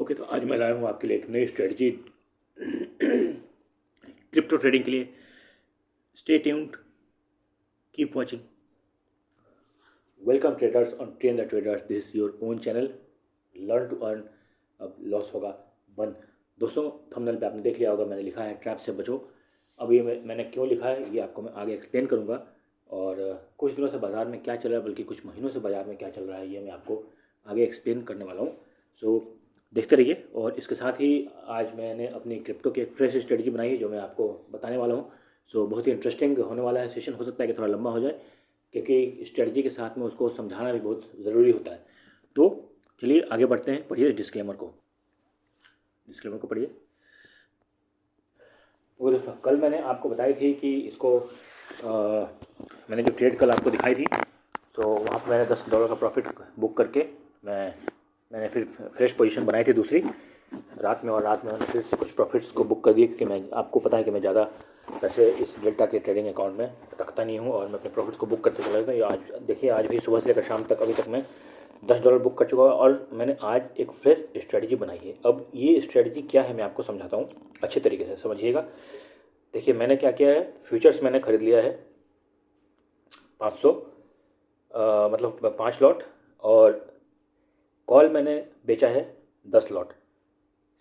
Okay, तो आज मैं लाया हूँ आपके लिए एक नई स्ट्रेटजी क्रिप्टो ट्रेडिंग के लिए। Stay tuned, keep watching. Welcome traders on train the traders, this is your own channel learn to earn. अब लॉस होगा बंद। दोस्तों, थंबनेल पे आपने देख लिया होगा, मैंने लिखा है ट्रैप से बचो। अब ये मैंने क्यों लिखा है ये आपको मैं आगे एक्सप्लेन करूँगा। और कुछ दिनों से बाज़ार में क्या चल रहा है, बल्कि कुछ महीनों से बाज़ार में क्या चल रहा है, ये मैं आपको आगे एक्सप्लेन करने वाला हूँ। सो देखते रहिए। और इसके साथ ही आज मैंने अपनी क्रिप्टो की एक फ्रेश स्ट्रेटजी बनाई है जो मैं आपको बताने वाला हूँ। सो बहुत ही इंटरेस्टिंग होने वाला है सेशन। हो सकता है कि थोड़ा लंबा हो जाए, क्योंकि स्ट्रेटजी के साथ में उसको समझाना भी बहुत ज़रूरी होता है। तो चलिए आगे बढ़ते हैं। पढ़िए डिस्क्लेमर को पढ़िए। वो दोस्तों, कल मैंने आपको बताई थी कि इसको मैंने जो ट्रेड कल आपको दिखाई थी, तो वहाँ पर मैंने $10 का प्रॉफिट बुक करके मैंने फिर फ्रेश पोजीशन बनाई थी दूसरी रात में। और रात में मैंने फिर से कुछ प्रॉफिट्स को बुक कर दिए, क्योंकि मैं आपको पता है कि मैं ज़्यादा पैसे इस डेल्टा के ट्रेडिंग अकाउंट में रखता नहीं हूँ, और मैं अपने प्रॉफिट्स को बुक करते चला जाता हूँ। आज देखिए, आज भी सुबह से लेकर शाम तक अभी तक मैं $10 बुक कर चुका हूँ। और मैंने आज एक फ्रेश स्ट्रेटजी बनाई है। अब ये स्ट्रेटजी क्या है मैं आपको समझाता हूँ, अच्छे तरीके से समझिएगा। देखिए, मैंने क्या किया है, फ्यूचर्स मैंने ख़रीद लिया है 500 मतलब 5 लॉट, और कॉल मैंने बेचा है 10 लॉट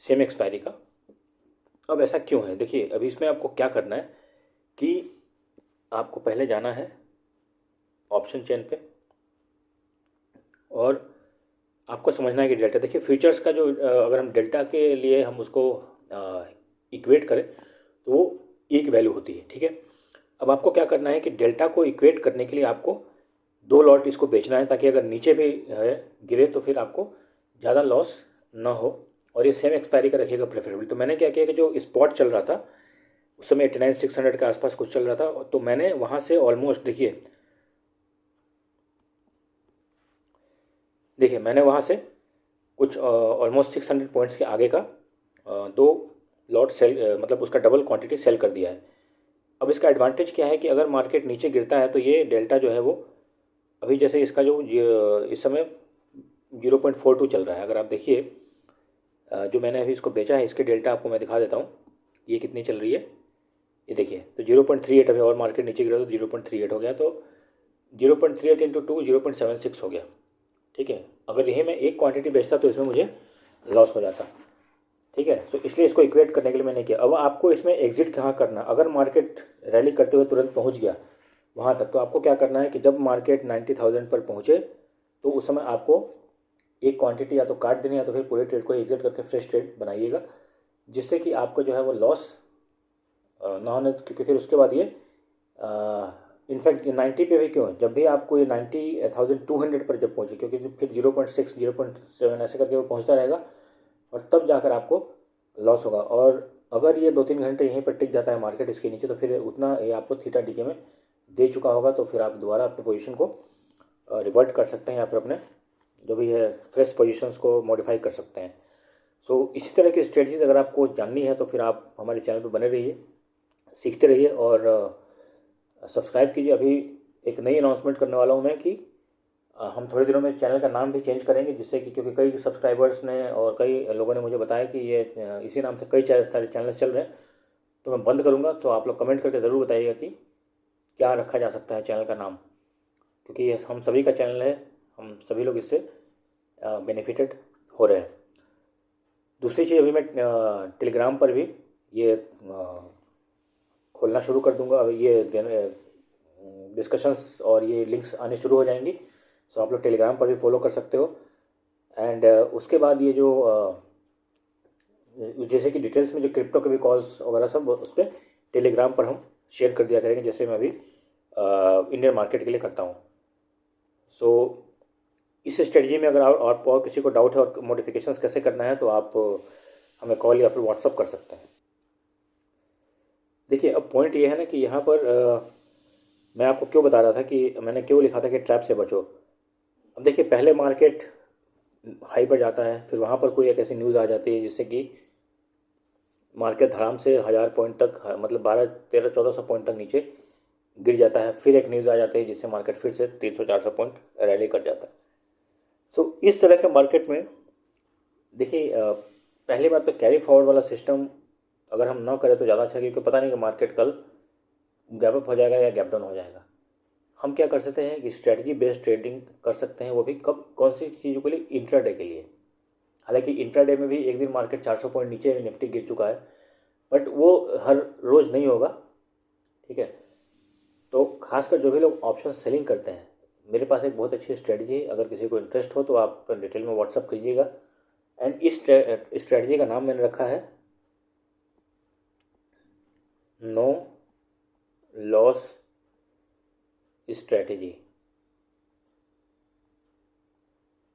सेम एक्सपायरी का। अब ऐसा क्यों है, देखिए अभी इसमें आपको क्या करना है कि आपको पहले जाना है ऑप्शन चेन पे, और आपको समझना है कि डेल्टा, देखिए फ्यूचर्स का जो अगर हम डेल्टा के लिए हम उसको इक्वेट करें तो वो एक वैल्यू होती है, ठीक है। अब आपको क्या करना है कि डेल्टा को इक्वेट करने के लिए आपको 2 लॉट इसको बेचना है, ताकि अगर नीचे भी गिरे तो फिर आपको ज़्यादा लॉस ना हो, और ये सेम एक्सपायरी का रखिएगा प्रेफरेबल। तो मैंने क्या किया कि जो स्पॉट चल रहा था उस समय 89,600 के आसपास कुछ चल रहा था, तो मैंने वहाँ से ऑलमोस्ट देखिए मैंने वहाँ से कुछ ऑलमोस्ट 600 पॉइंट्स के आगे का 2 लॉट सेल, मतलब उसका डबल क्वांटिटी सेल कर दिया है। अब इसका एडवांटेज क्या है कि अगर मार्केट नीचे गिरता है तो ये डेल्टा जो है वो अभी जैसे इसका जो इस समय 0.42 चल रहा है। अगर आप देखिए जो मैंने अभी इसको बेचा है, इसके डेल्टा आपको मैं दिखा देता हूँ ये कितनी चल रही है। ये देखिए, तो 0.38 अभी, और मार्केट नीचे गिरा तो 0.38 हो गया, तो 0.38 इंटू 2 0.76 हो गया, ठीक है। अगर यही मैं एक क्वांटिटी बेचता तो इसमें मुझे लॉस हो जाता, ठीक है। तो इसलिए इसको इक्वेट करने के लिए मैंने किया। अब आपको इसमें एग्जिट कहाँ करना, अगर मार्केट रैली करते हुए तुरंत पहुँच गया वहाँ तक, तो आपको क्या करना है कि जब मार्केट 90,000 पर पहुँचे तो उस समय आपको एक क्वांटिटी या तो काट देनी, या तो फिर पूरे ट्रेड को एग्जिट करके फ्रेश ट्रेड बनाइएगा, जिससे कि आपको जो है वो लॉस ना होने, क्योंकि फिर उसके बाद ये इनफैक्ट 90 पे भी क्यों, जब भी आपको ये 90,200 पर जब पहुँचे, क्योंकि फिर 0.6 0.7 ऐसे करके वो पहुँचता रहेगा, और तब जाकर आपको लॉस होगा। और अगर ये 2-3 घंटे यहीं पर टिक जाता है मार्केट इसके नीचे, तो फिर उतना ये आपको थीटा डीके में दे चुका होगा, तो फिर आप दोबारा अपनी पोजीशन को रिवर्ट कर सकते हैं, या फिर अपने जो भी है फ्रेश पोजीशंस को मॉडिफाई कर सकते हैं। सो इसी तरह की स्ट्रेटजीज अगर आपको जाननी है तो फिर आप हमारे चैनल पर बने रहिए, सीखते रहिए, और सब्सक्राइब कीजिए। अभी एक नई अनाउंसमेंट करने वाला हूँ मैं कि हम थोड़े दिनों में चैनल का नाम भी चेंज करेंगे, जिससे कि क्योंकि कई सब्सक्राइबर्स ने और कई लोगों ने मुझे बताया कि ये इसी नाम से कई सारे चैनल चल रहे हैं, तो मैं बंद करूँगा। तो आप लोग कमेंट करके ज़रूर बताइएगा कि क्या रखा जा सकता है चैनल का नाम, क्योंकि ये हम सभी का चैनल है, हम सभी लोग इससे बेनिफिटेड हो रहे हैं। दूसरी चीज़, अभी मैं टेलीग्राम पर भी ये खोलना शुरू कर दूंगा। अभी ये डिस्कशंस और ये लिंक्स आने शुरू हो जाएंगी, सो आप लोग टेलीग्राम पर भी फॉलो कर सकते हो। एंड उसके बाद ये जो जैसे कि डिटेल्स में जो क्रिप्टो के भी कॉल्स वगैरह सब उस पर टेलीग्राम पर हम शेयर कर दिया करेंगे, जैसे मैं अभी इंडियन मार्केट के लिए करता हूँ। सो इस स्ट्रेटजी में अगर और किसी को डाउट है और मॉडिफिकेशंस कैसे करना है, तो आप हमें कॉल या फिर व्हाट्सअप कर सकते हैं। देखिए, अब पॉइंट ये है ना कि यहाँ पर मैं आपको क्यों बता रहा था कि मैंने क्यों लिखा था कि ट्रैप से बचो। अब देखिए, पहले मार्केट हाई पर जाता है, फिर वहाँ पर कोई एक ऐसी न्यूज़ आ जाती है जिससे कि मार्केट धड़ाम से 1000 पॉइंट तक, मतलब 1200-1300-1400 पॉइंट तक नीचे गिर जाता है। फिर एक न्यूज़ आ जाती है जिससे मार्केट फिर से 300-400 पॉइंट रैली कर जाता है। सो इस तरह के मार्केट में देखिए पहली बात तो कैरी फॉरवर्ड वाला सिस्टम अगर हम ना करें तो ज़्यादा अच्छा है, क्योंकि पता नहीं कि मार्केट कल गैप अप हो जाएगा या गैप डाउन हो जाएगा। हम क्या कर सकते हैं कि स्ट्रेटजी बेस्ड ट्रेडिंग कर सकते हैं, वो भी कब, कौन सी चीज़ों के लिए, इंट्राडे के लिए। हालांकि इंट्राडे में भी एक दिन मार्केट 400 पॉइंट नीचे निफ्टी गिर चुका है, बट वो हर रोज़ नहीं होगा, ठीक है। तो खासकर जो भी लोग ऑप्शन सेलिंग करते हैं, मेरे पास एक बहुत अच्छी स्ट्रेटजी है, अगर किसी को इंटरेस्ट हो तो आप डिटेल में व्हाट्सअप कीजिएगा। एंड इस स्ट्रेटजी का नाम मैंने रखा है नो लॉस स्ट्रेटजी,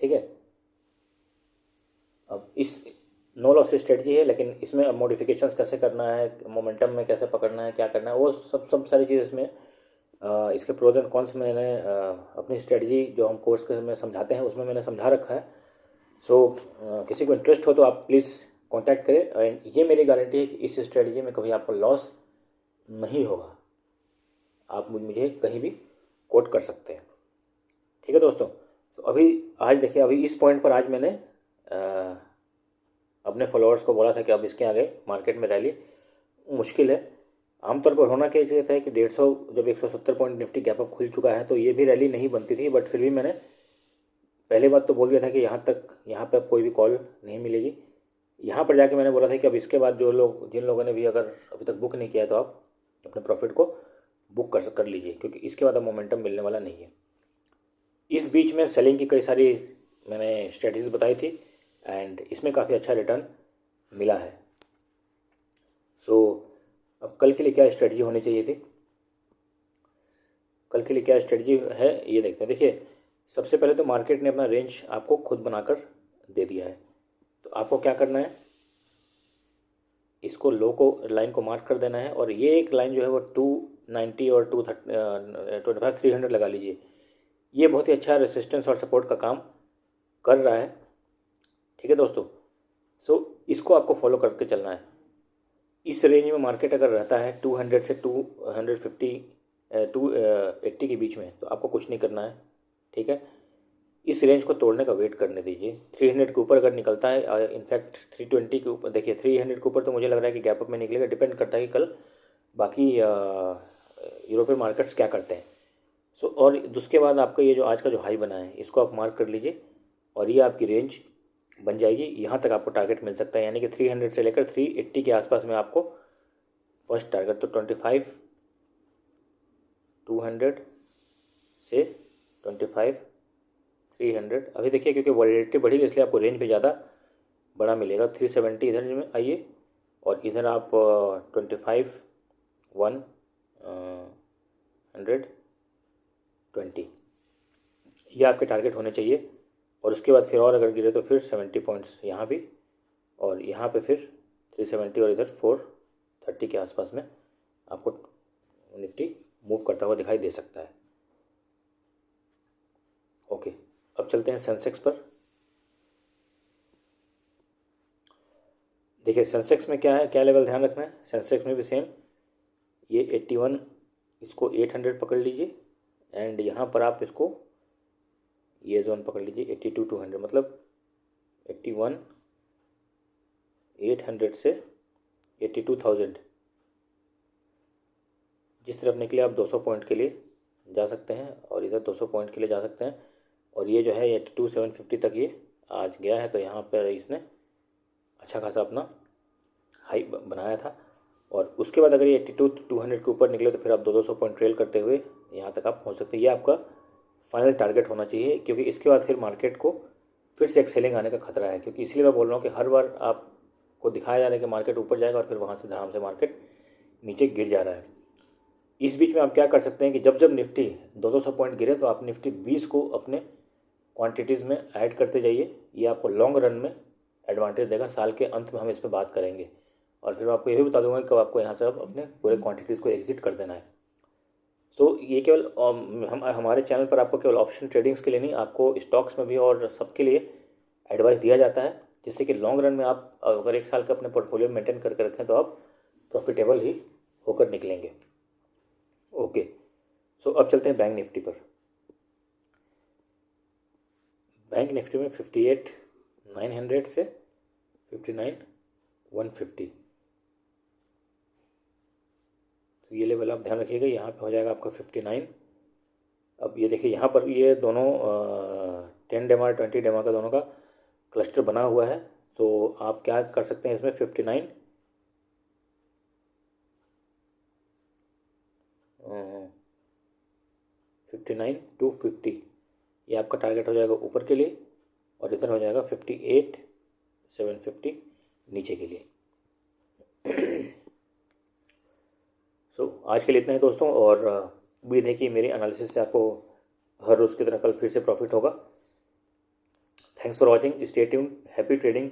ठीक है। अब इस नो लॉस स्ट्रेटजी है, लेकिन इसमें अब मॉडिफिकेशंस कैसे करना है, मोमेंटम में कैसे पकड़ना है, क्या करना है, वो सब सब सारी चीज़ इसमें इसके प्रोज एंड कॉन्स मैंने अपनी स्ट्रेटजी जो हम कोर्स के में समझाते हैं उसमें मैंने समझा रखा है। सो किसी को इंटरेस्ट हो तो आप प्लीज़ कांटेक्ट करें। एंड ये मेरी गारंटी है कि इस स्ट्रेटजी में कभी आपको लॉस नहीं होगा। आप मुझे कहीं भी कोट कर सकते हैं, ठीक है दोस्तों। तो अभी आज देखिए, अभी इस पॉइंट पर आज मैंने अपने फॉलोअर्स को बोला था कि अब इसके आगे मार्केट में रैली मुश्किल है। आमतौर पर होना क्या चाहिए था कि 150, जब 170 पॉइंट निफ्टी गैप अप खुल चुका है तो ये भी रैली नहीं बनती थी, बट फिर भी मैंने पहले बात तो बोल दिया था कि यहाँ तक, यहाँ पे अब कोई भी कॉल नहीं मिलेगी। यहाँ पर जाके मैंने बोला था कि अब इसके बाद जो लोग, जिन लोगों ने भी अगर अभी तक बुक नहीं किया है तो आप अपने प्रॉफिट को बुक कर लीजिए, क्योंकि इसके बाद अब मोमेंटम मिलने वाला नहीं है। इस बीच में सेलिंग की कई सारी मैंने स्ट्रेटजीज बताई थी एंड इसमें काफ़ी अच्छा रिटर्न मिला है। सो अब कल के लिए क्या स्ट्रेटजी होनी चाहिए थी, कल के लिए क्या स्ट्रेटजी है ये देखते हैं। देखिए सबसे पहले तो मार्केट ने अपना रेंज आपको खुद बनाकर दे दिया है, तो आपको क्या करना है, इसको लो को, लाइन को मार्क कर देना है, और ये एक लाइन जो है वो 290 और 225 300 लगा लीजिए। ये बहुत ही अच्छा रेसिस्टेंस और सपोर्ट का काम कर रहा है, ठीक है दोस्तों। सो इसको आपको फॉलो करके चलना है। इस रेंज में मार्केट अगर रहता है 200 से 250 280 के बीच में, तो आपको कुछ नहीं करना है, ठीक है। इस रेंज को तोड़ने का वेट करने दीजिए। 300 के ऊपर अगर निकलता है, इनफैक्ट 320 के ऊपर, देखिए 300 के ऊपर तो मुझे लग रहा है कि गैप अप में निकलेगा, डिपेंड करता है कि कल बाकी यूरोपियन मार्केट्स क्या करते हैं। सो और उसके बाद आपका ये जो आज का जो हाई बना है इसको आप मार्क कर लीजिए, और ये आपकी रेंज बन जाएगी। यहाँ तक आपको टारगेट मिल सकता है, यानी कि 300 से लेकर 380 के आसपास में आपको फर्स्ट टारगेट, तो 25 200 से 25 300। अभी देखिए क्योंकि वॉलेटिलिटी बढ़ी है इसलिए आपको रेंज पे ज़्यादा बड़ा मिलेगा। 370 इधर में आइए, और इधर आप 25 120 ये आपके टारगेट होने चाहिए। और उसके बाद फिर और अगर गिरे तो फिर 70 पॉइंट्स यहाँ भी, और यहाँ पे फिर 370, और इधर 430 के आसपास में आपको निफ्टी मूव करता हुआ दिखाई दे सकता है। ओके, अब चलते हैं सेंसेक्स पर। देखिए सेंसेक्स में क्या है, क्या लेवल ध्यान रखना है। सेंसेक्स में भी सेम, ये 81, इसको 800 पकड़ लीजिए, एंड यहाँ पर आप इसको ये जोन पकड़ लीजिए 82 200, मतलब 81 800 से 82,000। जिस तरफ निकले आप 200 पॉइंट के लिए जा सकते हैं, और इधर 200 पॉइंट के लिए जा सकते हैं। और ये जो है 82 750 तक ये आज गया है, तो यहाँ पर इसने अच्छा खासा अपना हाई बनाया था। और उसके बाद अगर ये 82 200 के ऊपर निकले तो फिर आप 200 पॉइंट ट्रेल करते हुए यहाँ तक आप पहुँच सकते हैं। ये आपका फाइनल टारगेट होना चाहिए, क्योंकि इसके बाद फिर मार्केट को फिर से एक सेलिंग आने का खतरा है। क्योंकि इसलिए मैं बोल रहा हूँ कि हर बार आपको दिखाया जा रहा है कि मार्केट ऊपर जाएगा और फिर वहाँ से धड़ाम से मार्केट नीचे गिर जा रहा है। इस बीच में आप क्या कर सकते हैं कि जब जब निफ्टी 200 पॉइंट गिरे तो आप निफ्टी 20 को अपने क्वांटिटीज़ में ऐड करते जाइए। ये आपको लॉन्ग रन में एडवांटेज देगा। साल के अंत में हम इस पर बात करेंगे, और फिर मैं आपको ये भी बता दूंगा कि कब आपको यहाँ से अब अपने पूरे क्वांटिटीज़ को एग्जिट कर देना है। सो ये केवल हमारे चैनल पर आपको केवल ऑप्शन ट्रेडिंग्स के लिए नहीं, आपको स्टॉक्स में भी और सबके लिए एडवाइस दिया जाता है, जिससे कि लॉन्ग रन में आप अगर एक साल का अपने पोर्टफोलियो मेंटेन करके रखें तो आप प्रॉफिटेबल ही होकर निकलेंगे। ओके, सो अब चलते हैं बैंक निफ्टी पर। बैंक निफ्टी में 58 900 से 59,150। तो ये लेवल आप ध्यान रखिएगा, यहाँ पे हो जाएगा आपका 59। अब ये देखिए यहाँ पर ये दोनों 10 डेमा 20 डेमा का दोनों का क्लस्टर बना हुआ है। तो आप क्या कर सकते हैं इसमें 59 ये आपका टारगेट हो जाएगा ऊपर के लिए, और इधर हो जाएगा 58,750 नीचे के लिए। आज के लिए इतना ही दोस्तों, और उम्मीद है कि मेरे एनालिसिस से आपको हर रोज़ की तरह कल फिर से प्रॉफिट होगा। Thanks for watching, stay tuned, happy trading,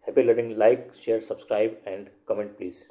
happy learning, like share subscribe and comment please.